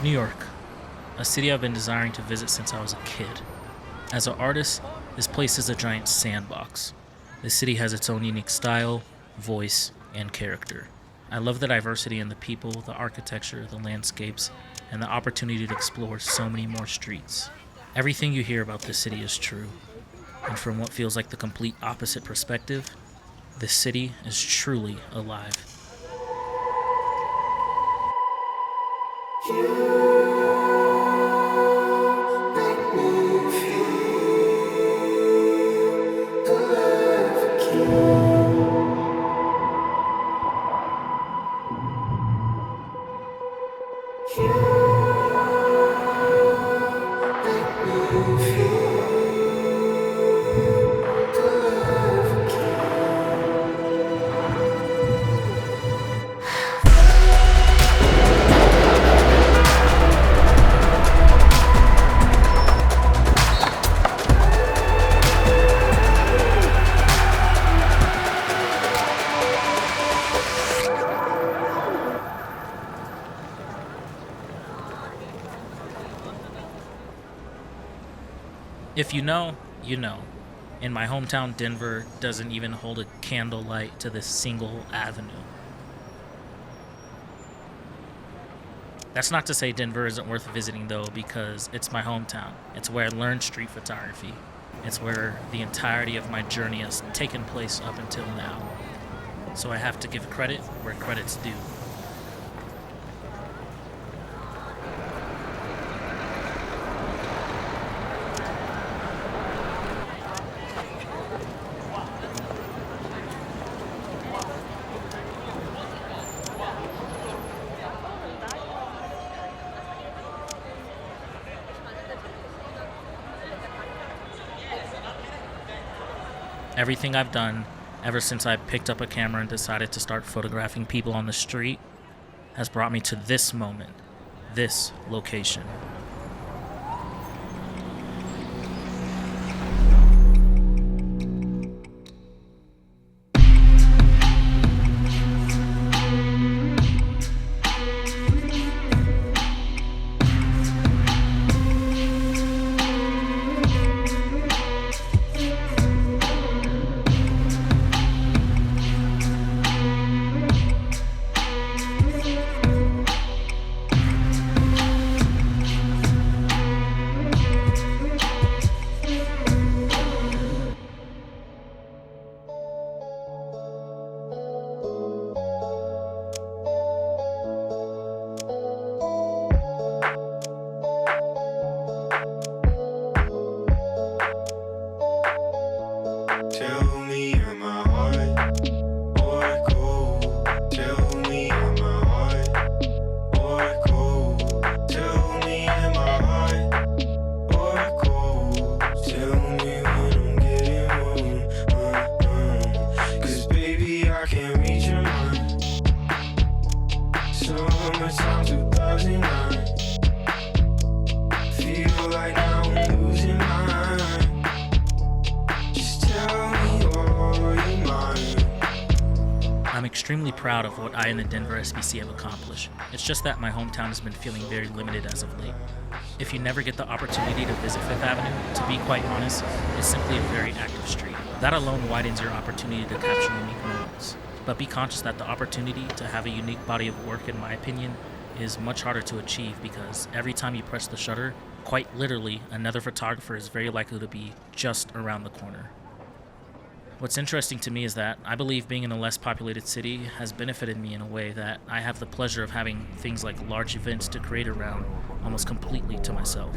New York, a city I've been desiring to visit since I was a kid. As an artist, this place is a giant sandbox. The city has its own unique style, voice, and character. I love the diversity in the people, the architecture, the landscapes, and the opportunity to explore so many more streets. Everything you hear about this city is true, and from what feels like the complete opposite perspective, this city is truly alive. If you know, you know. In my hometown, Denver doesn't even hold a candlelight to this single avenue. That's not to say Denver isn't worth visiting, though, because it's my hometown. It's where I learned street photography. It's where the entirety of my journey has taken place up until now. So I have to give credit where credit's due. Everything I've done ever since I picked up a camera and decided to start photographing people on the street has brought me to this moment, this location. Tell me am I hard or cold? Tell me am I hard or cold? Tell me am I hard or cold? Tell me when I'm getting warm. 'Cause baby I can't read your mind. Summertime 2009. Feel like now I'm losing my mind. I'm extremely proud of what I and the Denver SBC have accomplished. It's just that my hometown has been feeling very limited as of late. If you never get the opportunity to visit Fifth Avenue, to be quite honest, it's simply a very active street. That alone widens your opportunity to capture unique moments. But be conscious that the opportunity to have a unique body of work, in my opinion, is much harder to achieve because every time you press the shutter, quite literally, another photographer is very likely to be just around the corner. What's interesting to me is that I believe being in a less populated city has benefited me in a way that I have the pleasure of having things like large events to create around almost completely to myself.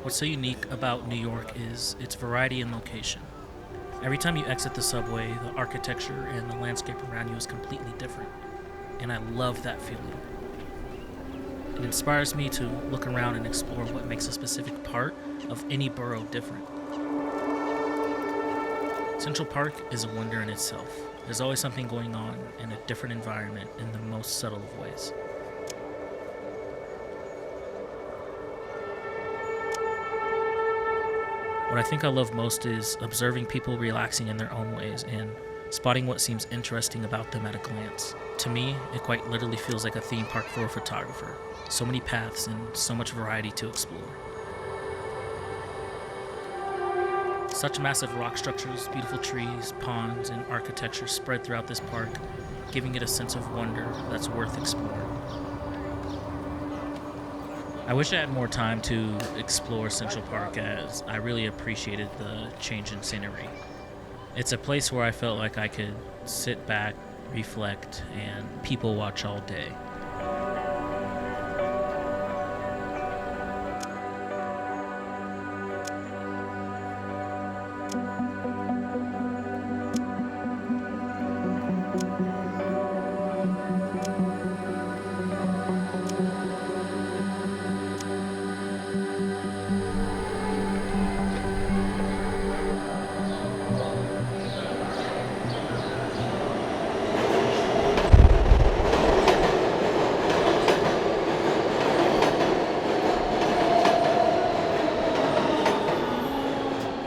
What's so unique about New York is its variety and location. Every time you exit the subway, the architecture and the landscape around you is completely different, and I love that feeling. It inspires me to look around and explore what makes a specific part of any borough different. Central Park is a wonder in itself. There's always something going on in a different environment in the most subtle of ways. What I think I love most is observing people relaxing in their own ways and spotting what seems interesting about them at a glance. To me, it quite literally feels like a theme park for a photographer. So many paths and so much variety to explore. Such massive rock structures, beautiful trees, ponds, and architecture spread throughout this park, giving it a sense of wonder that's worth exploring. I wish I had more time to explore Central Park, as I really appreciated the change in scenery. It's a place where I felt like I could sit back, reflect, and people watch all day.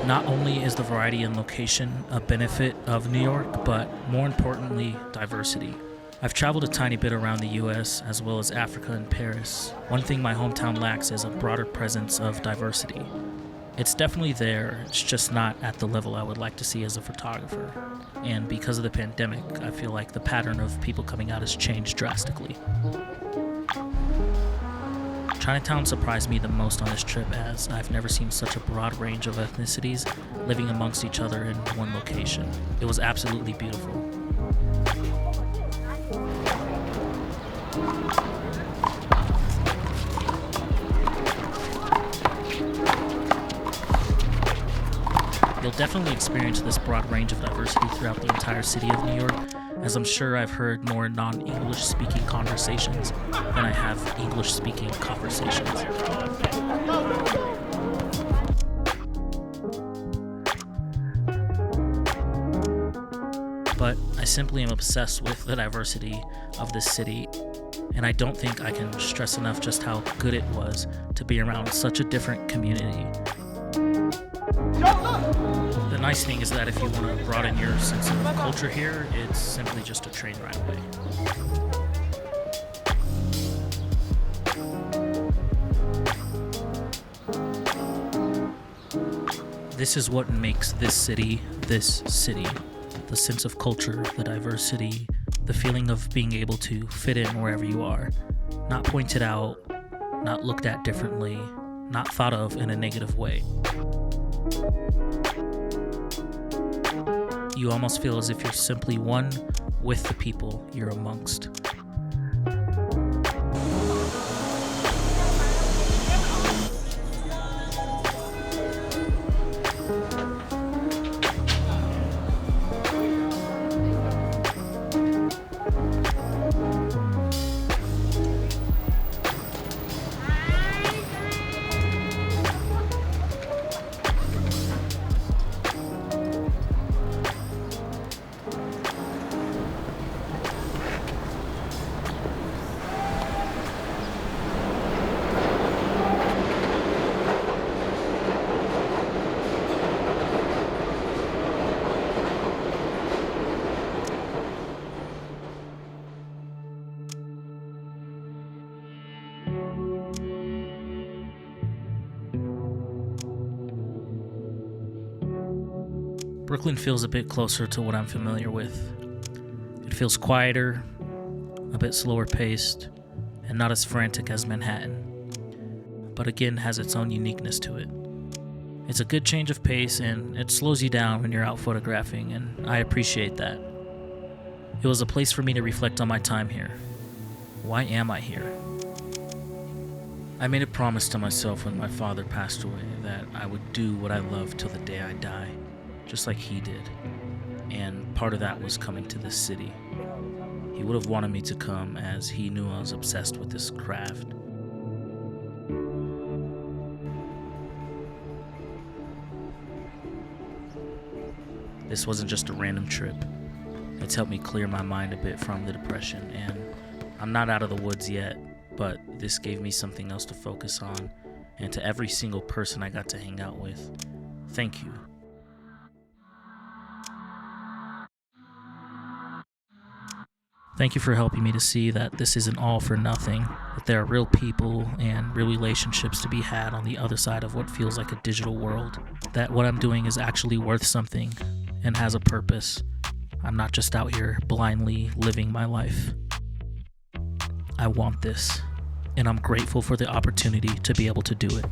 Not only is the variety and location a benefit of New York, but more importantly, diversity. I've traveled a tiny bit around the US as well as Africa and Paris. One thing my hometown lacks is a broader presence of diversity. It's definitely there, it's just not at the level I would like to see as a photographer. And because of the pandemic, I feel like the pattern of people coming out has changed drastically. Chinatown surprised me the most on this trip, as I've never seen such a broad range of ethnicities living amongst each other in one location. It was absolutely beautiful. You'll definitely experience this broad range of diversity throughout the entire city of New York, as I'm sure I've heard more non-English speaking conversations than I have English speaking conversations. But I simply am obsessed with the diversity of this city, and I don't think I can stress enough just how good it was to be around such a different community. The nice thing is that if you want to broaden your sense of culture here, it's simply just a train ride away. This is what makes this city. The sense of culture, the diversity, the feeling of being able to fit in wherever you are. Not pointed out, not looked at differently, not thought of in a negative way. You almost feel as if you're simply one with the people you're amongst. Brooklyn feels a bit closer to what I'm familiar with. It feels quieter, a bit slower paced, and not as frantic as Manhattan, but again has its own uniqueness to it. It's a good change of pace, and it slows you down when you're out photographing, and I appreciate that. It was a place for me to reflect on my time here. Why am I here? I made a promise to myself when my father passed away that I would do what I love till the day I die, just like he did. And part of that was coming to this city. He would have wanted me to come as he knew I was obsessed with this craft. This wasn't just a random trip. It's helped me clear my mind a bit from the depression, and I'm not out of the woods yet, but this gave me something else to focus on. And to every single person I got to hang out with, thank you. Thank you for helping me to see that this isn't all for nothing, that there are real people and real relationships to be had on the other side of what feels like a digital world, that what I'm doing is actually worth something and has a purpose. I'm not just out here blindly living my life. I want this, and I'm grateful for the opportunity to be able to do it.